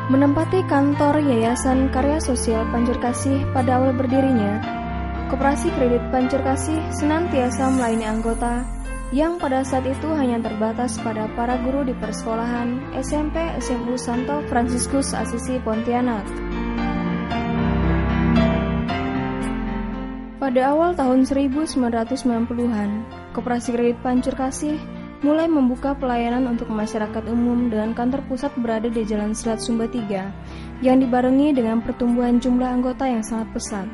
Menempati kantor Yayasan Karya Sosial Pancur Kasih pada awal berdirinya, Koperasi Kredit Pancur Kasih senantiasa melayani anggota yang pada saat itu hanya terbatas pada para guru di persekolahan SMP SMU Santo Fransiskus Asisi Pontianak. Pada awal tahun 1990-an, Koperasi Kredit Pancur Kasih mulai membuka pelayanan untuk masyarakat umum dengan kantor pusat berada di Jalan Selat Sumba 3 yang dibarengi dengan pertumbuhan jumlah anggota yang sangat pesat.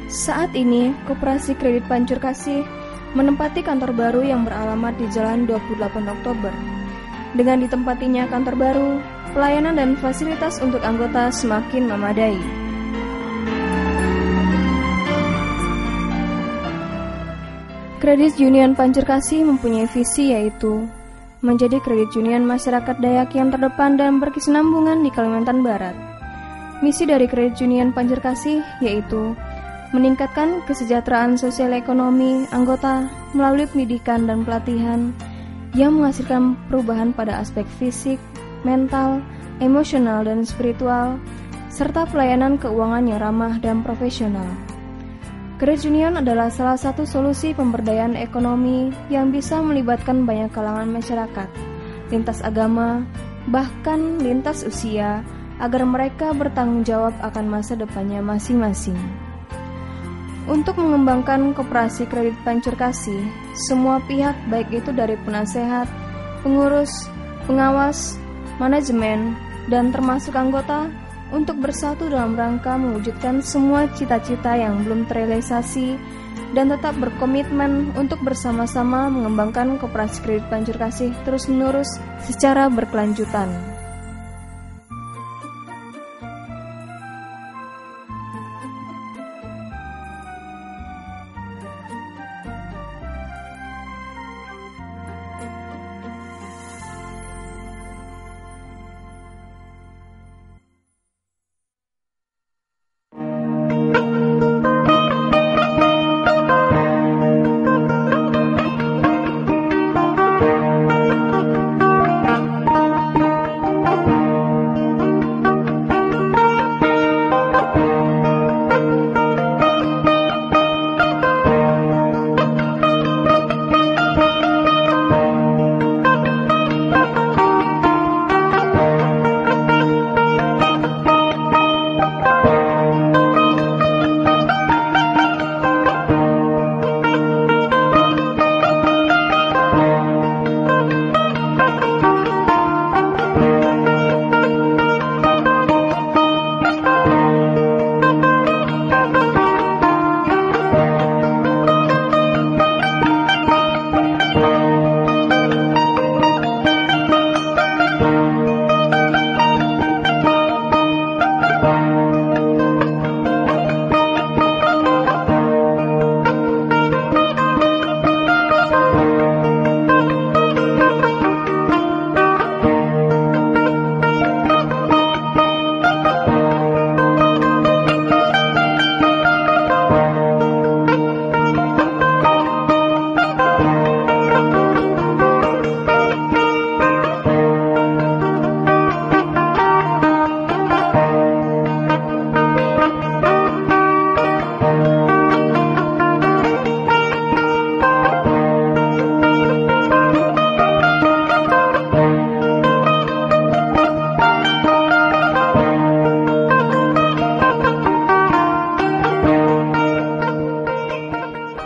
Saat ini, Koperasi Kredit Pancur Kasih menempati kantor baru yang beralamat di Jalan 28 Oktober. Dengan ditempatinya kantor baru, pelayanan dan fasilitas untuk anggota semakin memadai. Kredit Union Pancur Kasih mempunyai visi yaitu menjadi kredit union masyarakat Dayak yang terdepan dan berkesinambungan di Kalimantan Barat. Misi dari Kredit Union Pancur Kasih yaitu meningkatkan kesejahteraan sosial ekonomi anggota melalui pendidikan dan pelatihan yang menghasilkan perubahan pada aspek fisik, mental, emosional, dan spiritual, serta pelayanan keuangan yang ramah dan profesional. Kredit Union adalah salah satu solusi pemberdayaan ekonomi yang bisa melibatkan banyak kalangan masyarakat, lintas agama, bahkan lintas usia, agar mereka bertanggung jawab akan masa depannya masing-masing. Untuk mengembangkan Koperasi Kredit Pancur Kasih, semua pihak baik itu dari penasehat, pengurus, pengawas, manajemen, dan termasuk anggota untuk bersatu dalam rangka mewujudkan semua cita-cita yang belum terrealisasi dan tetap berkomitmen untuk bersama-sama mengembangkan Koperasi Kredit Pancur Kasih terus-menerus secara berkelanjutan.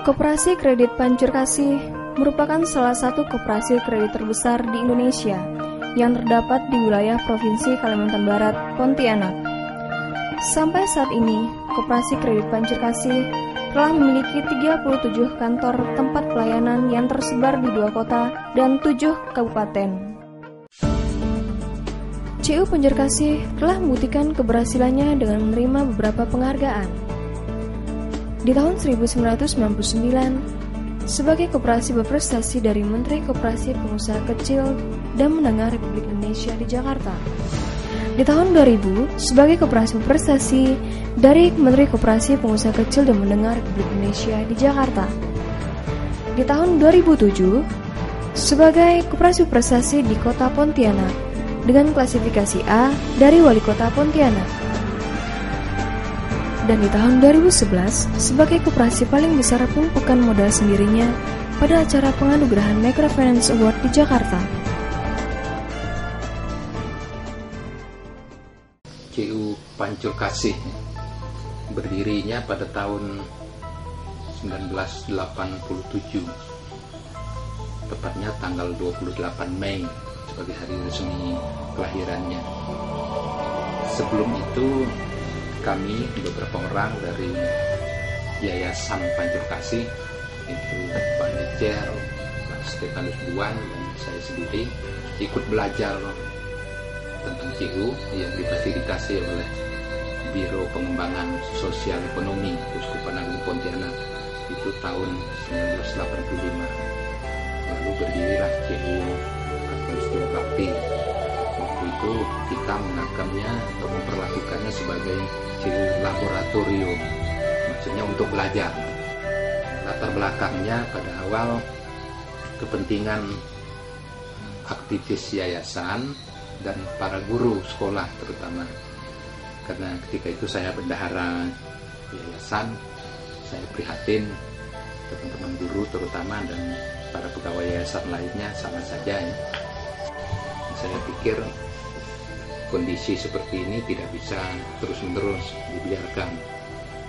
Koperasi Kredit Pancur Kasih merupakan salah satu koperasi kredit terbesar di Indonesia yang terdapat di wilayah Provinsi Kalimantan Barat, Pontianak. Sampai saat ini, Koperasi Kredit Pancur Kasih telah memiliki 37 kantor tempat pelayanan yang tersebar di 2 kota dan 7 kabupaten. CU Pancur Kasih telah membuktikan keberhasilannya dengan menerima beberapa penghargaan. Di tahun 1999, sebagai koperasi berprestasi dari Menteri Koperasi Pengusaha Kecil dan Menengah Republik Indonesia di Jakarta. Di tahun 2000, sebagai koperasi berprestasi dari Menteri Koperasi Pengusaha Kecil dan Menengah Republik Indonesia di Jakarta. Di tahun 2007, sebagai koperasi prestasi di Kota Pontianak dengan klasifikasi A dari Wali Kota Pontianak. Dan di tahun 2011 sebagai koperasi paling besar penumpukan modal sendirinya pada acara penganugerahan Microfinance Award di Jakarta. CU Pancur Kasih berdirinya pada tahun 1987, tepatnya tanggal 28 Mei sebagai hari resmi kelahirannya. Sebelum itu kami beberapa orang dari Yayasan Pancur Kasih, itu Pak Necer, Pak Stefanus Buan, dan saya sendiri ikut belajar tentang CU yang difasilitasi oleh Biro Pengembangan Sosial Ekonomi Uskupan Agung Pontianak itu tahun 1985. Lalu berdirilah CU Katolik Bakti. Waktu itu kita menganggapnya atau memperlakukannya sebagai CU laboratorium, maksudnya untuk belajar. Latar belakangnya pada awal kepentingan aktivis yayasan dan para guru sekolah terutama, karena ketika itu saya bendahara yayasan, saya prihatin teman-teman guru terutama dan para pegawai yayasan lainnya sama saja ya. Saya pikir kondisi seperti ini tidak bisa terus-menerus dibiarkan.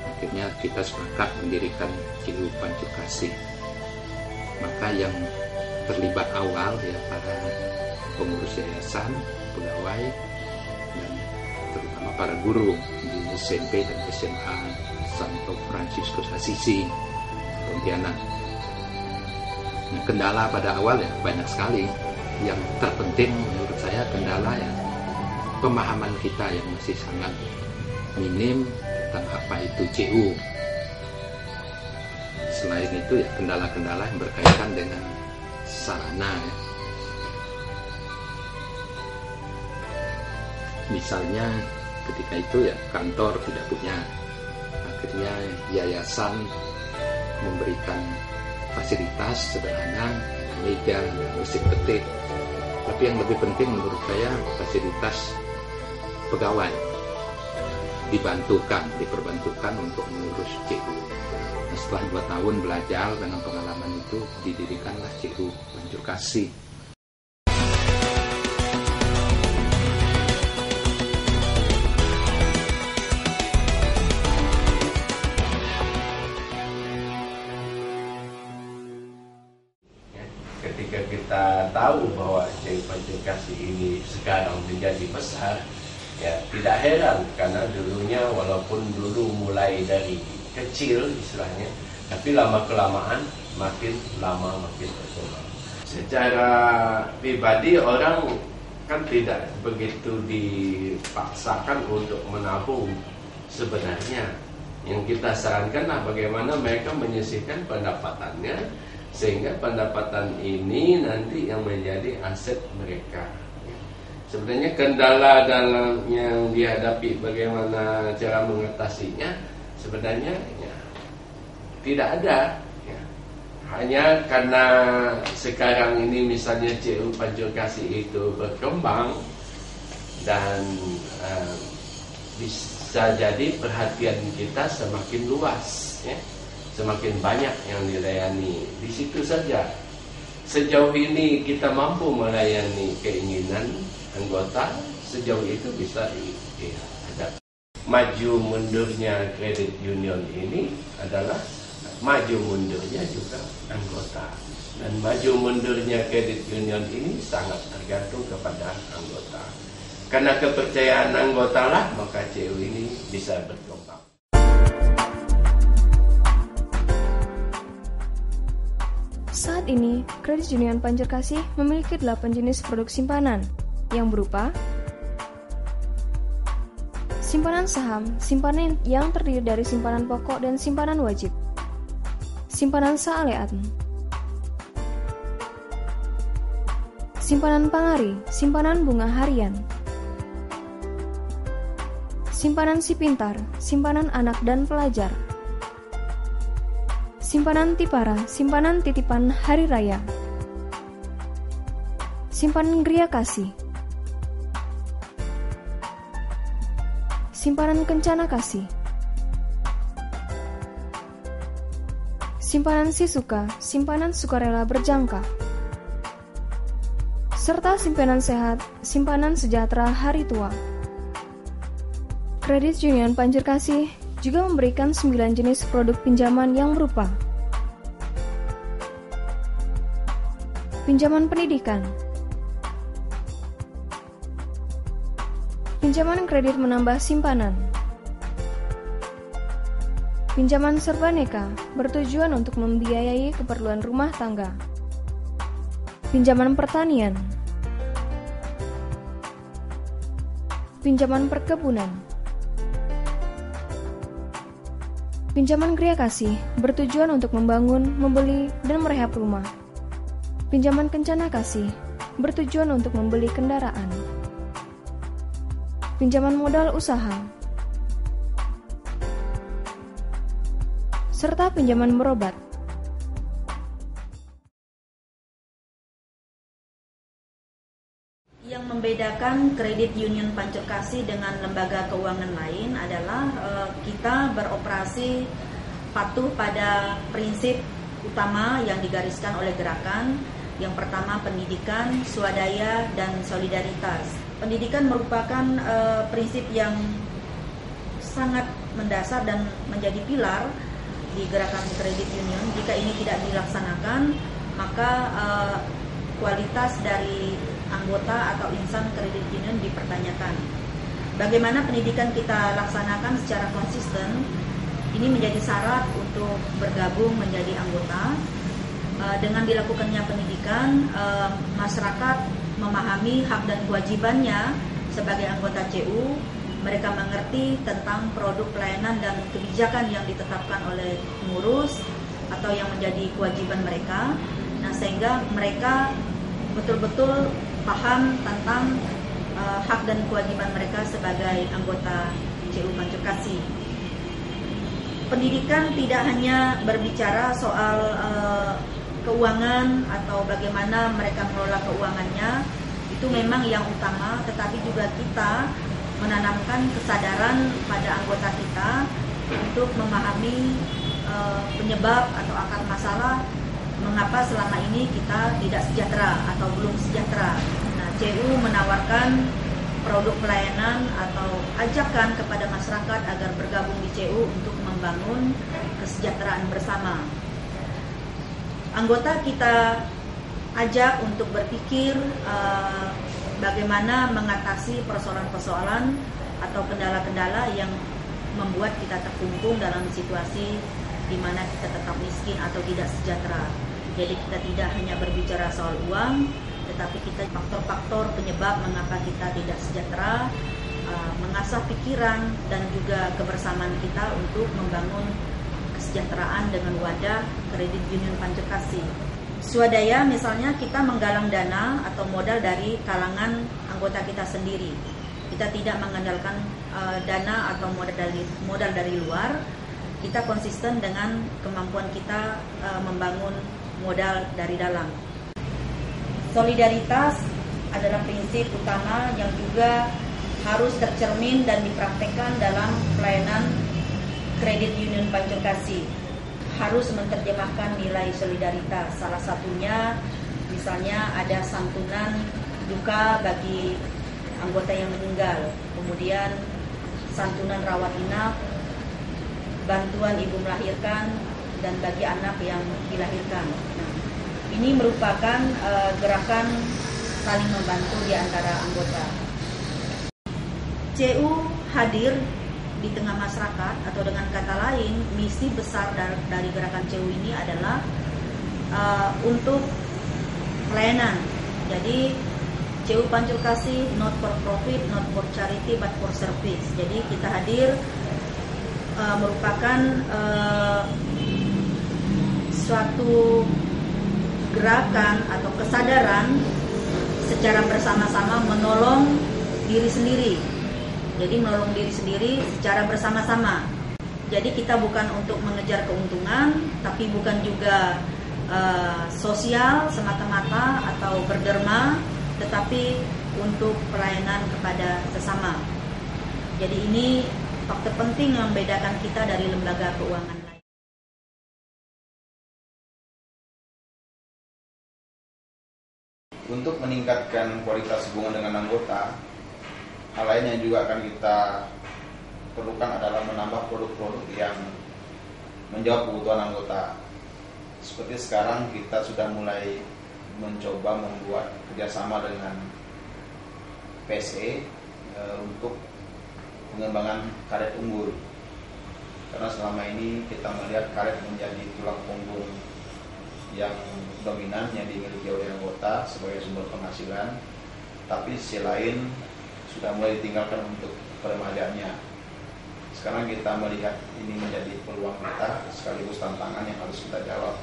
Akhirnya kita sepakat mendirikan CU Pancur Kasih. Maka yang terlibat awal ya para pengurus yayasan, pegawai, dan terutama para guru di SMP dan SMA Santo Fransiskus Assisi Pontianak. Nah, kendala pada awal ya banyak sekali. Yang terpenting menurut saya kendala ya pemahaman kita yang masih sangat minim tentang apa itu CU. Selain itu ya kendala-kendala yang berkaitan dengan sarana ya. Misalnya ketika itu ya kantor tidak punya, akhirnya yayasan memberikan fasilitas sederhana, meja, mesin ketik. Tapi yang lebih penting menurut saya fasilitas pegawai diperbantukan untuk mengurus CU. Nah, setelah 2 tahun belajar dengan pengalaman itu didirikanlah CU Pancur Kasih. Ketika kita tahu bahwa CU Pancur Kasih ini sekarang menjadi besar, ya tidak heran karena dulunya walaupun dulu mulai dari kecil istilahnya, tapi lama-kelamaan makin lama makin berkembang. Secara pribadi orang kan tidak begitu dipaksakan untuk menabung sebenarnya. Yang kita sarankan bagaimana mereka menyisihkan pendapatannya sehingga pendapatan ini nanti yang menjadi aset mereka. Sebenarnya kendala dalam yang dihadapi bagaimana cara mengatasinya sebenarnya ya, tidak ada ya. Hanya karena sekarang ini misalnya CU Pancur Kasih itu berkembang dan bisa jadi perhatian kita semakin luas ya. Semakin banyak yang dilayani. Di situ saja. Sejauh ini kita mampu melayani keinginan anggota, sejauh itu bisa dihadapi. Maju mundurnya kredit union ini adalah maju mundurnya juga anggota. Dan maju mundurnya kredit union ini sangat tergantung kepada anggota. Karena kepercayaan anggota lah maka CU ini bisa berkembang. Saat ini, Kredit Union Pancur Kasih memiliki 8 jenis produk simpanan yang berupa simpanan saham, simpanan yang terdiri dari simpanan pokok dan simpanan wajib, simpanan saalean, simpanan pangari, simpanan bunga harian, simpanan si pintar, simpanan anak dan pelajar, simpanan tipara, simpanan titipan hari raya, Simpanan Gria Kasih, Simpanan Kencana Kasih, Simpanan Sisuka, Simpanan Sukarela Berjangka, serta Simpanan Sehat, Simpanan Sejahtera Hari Tua. Kredit Union Pancurkasih juga memberikan 9 jenis produk pinjaman yang berupa pinjaman pendidikan, pinjaman kredit menambah simpanan, pinjaman serbaneka bertujuan untuk membiayai keperluan rumah tangga, pinjaman pertanian, pinjaman perkebunan, pinjaman Gria Kasih bertujuan untuk membangun, membeli, dan merehab rumah. Pinjaman Kencana Kasih bertujuan untuk membeli kendaraan. Pinjaman modal usaha. Serta pinjaman berobat. Yang membedakan Kredit Union Pancurkasih dengan lembaga keuangan lain adalah kita beroperasi patuh pada prinsip utama yang digariskan oleh gerakan. Yang pertama, pendidikan, swadaya, dan solidaritas. Pendidikan merupakan prinsip yang sangat mendasar dan menjadi pilar di gerakan Kredit Union. Jika ini tidak dilaksanakan, maka kualitas dari anggota atau insan Kredit Union dipertanyakan. Bagaimana pendidikan kita laksanakan secara konsisten, ini menjadi syarat untuk bergabung menjadi anggota. Dengan dilakukannya pendidikan, masyarakat memahami hak dan kewajibannya sebagai anggota CU. Mereka mengerti tentang produk pelayanan dan kebijakan yang ditetapkan oleh pengurus atau yang menjadi kewajiban mereka. Nah, sehingga mereka betul-betul paham tentang hak dan kewajiban mereka sebagai anggota CU Pancurkasih. Pendidikan tidak hanya berbicara soal keuangan atau bagaimana mereka mengelola keuangannya, itu memang yang utama, tetapi juga kita menanamkan kesadaran pada anggota kita untuk memahami penyebab atau akar masalah mengapa selama ini kita tidak sejahtera atau belum sejahtera. Nah, CU menawarkan produk pelayanan atau ajakan kepada masyarakat agar bergabung di CU untuk membangun kesejahteraan bersama. Anggota kita ajak untuk berpikir bagaimana mengatasi persoalan-persoalan atau kendala-kendala yang membuat kita terkungkung dalam situasi di mana kita tetap miskin atau tidak sejahtera. Jadi kita tidak hanya berbicara soal uang, tetapi kita faktor-faktor penyebab mengapa kita tidak sejahtera, mengasah pikiran dan juga kebersamaan kita untuk membangun kesejahteraan dengan wadah Kredit Union Pancurkasih. Swadaya misalnya kita menggalang dana atau modal dari kalangan anggota kita sendiri. Kita tidak mengandalkan dana atau modal dari luar. Kita konsisten dengan kemampuan kita membangun modal dari dalam. Solidaritas adalah prinsip utama yang juga harus tercermin dan dipraktekkan dalam pelayanan Kredit Union Pancurkasih. Harus menerjemahkan nilai solidaritas. Salah satunya misalnya ada santunan duka bagi anggota yang meninggal, kemudian santunan rawat inap, bantuan ibu melahirkan, dan bagi anak yang dilahirkan. Nah, ini merupakan gerakan saling membantu di antara anggota. CU hadir di tengah masyarakat, atau dengan kata lain, misi besar dari gerakan CU ini adalah untuk pelayanan. Jadi CU Pancurkasih not for profit, not for charity, but for service. Jadi kita hadir merupakan suatu gerakan atau kesadaran secara bersama-sama menolong diri sendiri. Jadi menolong diri sendiri secara bersama-sama. Jadi kita bukan untuk mengejar keuntungan, tapi bukan juga sosial semata-mata atau berderma, tetapi untuk pelayanan kepada sesama. Jadi ini faktor penting yang membedakan kita dari lembaga keuangan lain. Untuk meningkatkan kualitas hubungan dengan anggota, hal lain yang juga akan kita perlukan adalah menambah produk-produk yang menjawab kebutuhan anggota. Seperti sekarang kita sudah mulai mencoba membuat kerjasama dengan PSE untuk pengembangan karet unggul. Karena selama ini kita melihat karet menjadi tulang punggung yang dominan yang dimiliki oleh anggota sebagai sumber penghasilan, tapi sisi lain sudah mulai ditinggalkan untuk peremajanya. Sekarang kita melihat ini menjadi peluang kita sekaligus tantangan yang harus kita jawab.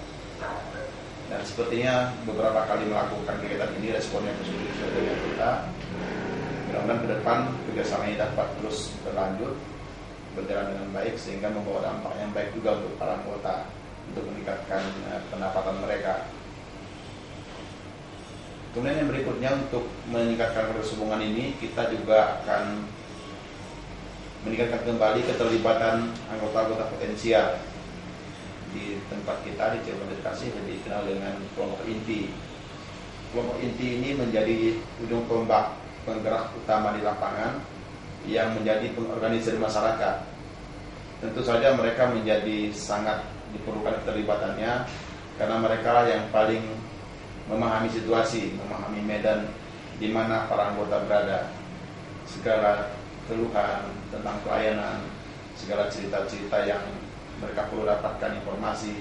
Dan sepertinya beberapa kali melakukan kegiatan ini responnya positif dari kita. Mudah-mudahan ke depan kerjasama ini dapat terus berlanjut, berjalan dengan baik sehingga membawa dampak yang baik juga untuk para anggota untuk meningkatkan pendapatan mereka. Kemudian yang berikutnya, untuk meningkatkan hubungan ini, kita juga akan meningkatkan kembali keterlibatan anggota-anggota potensial di tempat kita di Cirebon Edukasi, yang dikenal dengan kelompok inti. Kelompok inti ini menjadi ujung tombak penggerak utama di lapangan yang menjadi pengorganisir masyarakat. Tentu saja mereka menjadi sangat diperlukan keterlibatannya karena mereka yang paling memahami situasi, memahami medan di mana para anggota berada. Segala keluhan tentang pelayanan, segala cerita-cerita yang mereka perlu dapatkan informasi,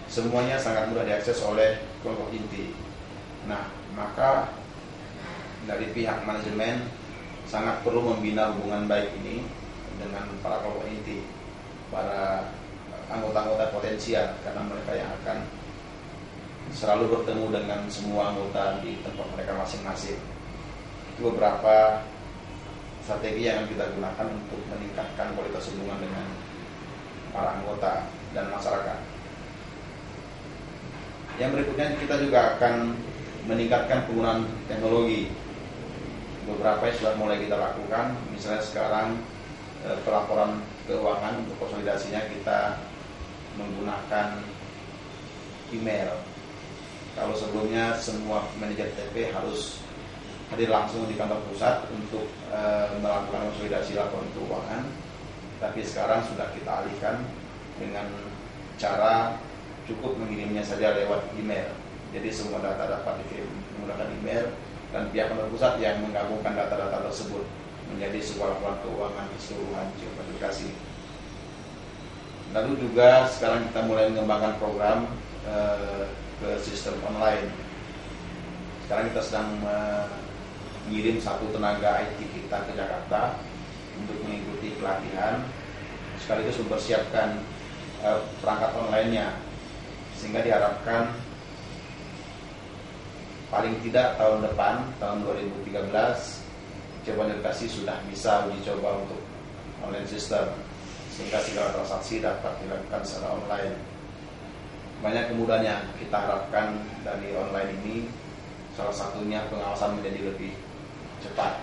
semuanya sangat mudah diakses oleh kelompok inti. Nah, maka dari pihak manajemen sangat perlu membina hubungan baik ini dengan para kelompok inti, para anggota-anggota potensial, karena mereka yang akan selalu bertemu dengan semua anggota di tempat mereka masing-masing. Itu beberapa strategi yang kita gunakan untuk meningkatkan kualitas hubungan dengan para anggota dan masyarakat. Yang berikutnya, kita juga akan meningkatkan penggunaan teknologi. Beberapa yang sudah mulai kita lakukan, misalnya sekarang pelaporan keuangan untuk konsolidasinya kita menggunakan email. Kalau sebelumnya semua manajer TP harus hadir langsung di kantor pusat untuk melakukan konsolidasi laporan keuangan, tapi sekarang sudah kita alihkan dengan cara cukup mengirimnya saja lewat email. Jadi semua data dapat dikirim menggunakan email dan pihak kantor pusat yang menggabungkan data-data tersebut menjadi sebuah laporan keuangan keseluruhan Cirebon Edukasi. Lalu juga sekarang kita mulai mengembangkan program ke sistem online. Sekarang kita sedang mengirim satu tenaga IT kita ke Jakarta untuk mengikuti pelatihan, sekaligus mempersiapkan perangkat online-nya, sehingga diharapkan paling tidak tahun depan, tahun 2013, Cirebon Edukasi sudah bisa uji coba untuk online system, sehingga segala transaksi dapat dilakukan secara online. Banyak kemudahan yang kita harapkan dari online ini, salah satunya pengawasan menjadi lebih cepat,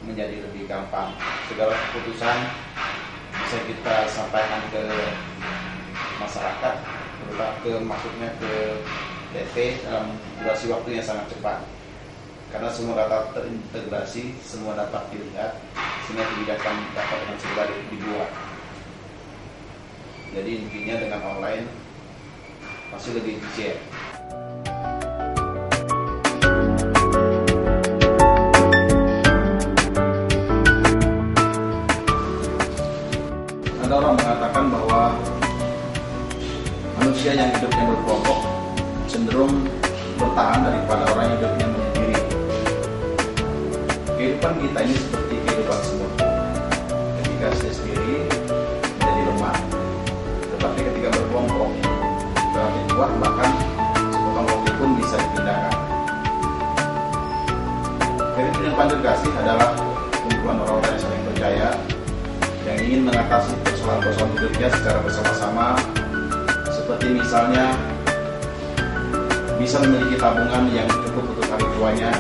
menjadi lebih gampang. Segala keputusan bisa kita sampaikan ke masyarakat, maksudnya ke DP dalam durasi waktu yang sangat cepat. Karena semua data terintegrasi, semua dapat dilihat, sehingga kebijakan dapat dengan segera dibuat. Jadi intinya dengan online pasti lebih efisien. Ada orang mengatakan bahwa manusia yang hidupnya berkelompok cenderung bertahan daripada orang yang hidupnya menyendiri. Kehidupan kita ini seperti kehidupan semut. Ketika sendiri menjadi lemah, tetapi ketika berkelompok relatif kuat, bahkan sepotong roti pun bisa dipindahkan. Kredit Union Pancurkasi adalah kumpulan orang-orang yang saling percaya, yang ingin mengatasi persoalan-persoalan hidupnya secara bersama-sama, seperti misalnya bisa memiliki tabungan yang cukup untuk hari tuanya,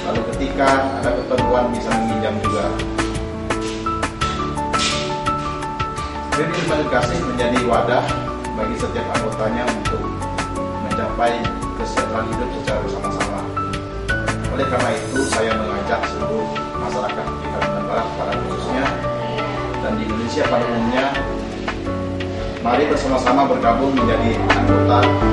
Lalu ketika ada keperluan bisa meminjam juga. Kredit Union Pancur Kasih menjadi wadah bagi setiap anggotanya untuk mencapai kesejahteraan hidup secara bersama-sama. Oleh karena itu, saya mengajak seluruh masyarakat di Kalimantan Barat pada khususnya dan di Indonesia pada umumnya, mari bersama-sama bergabung menjadi anggota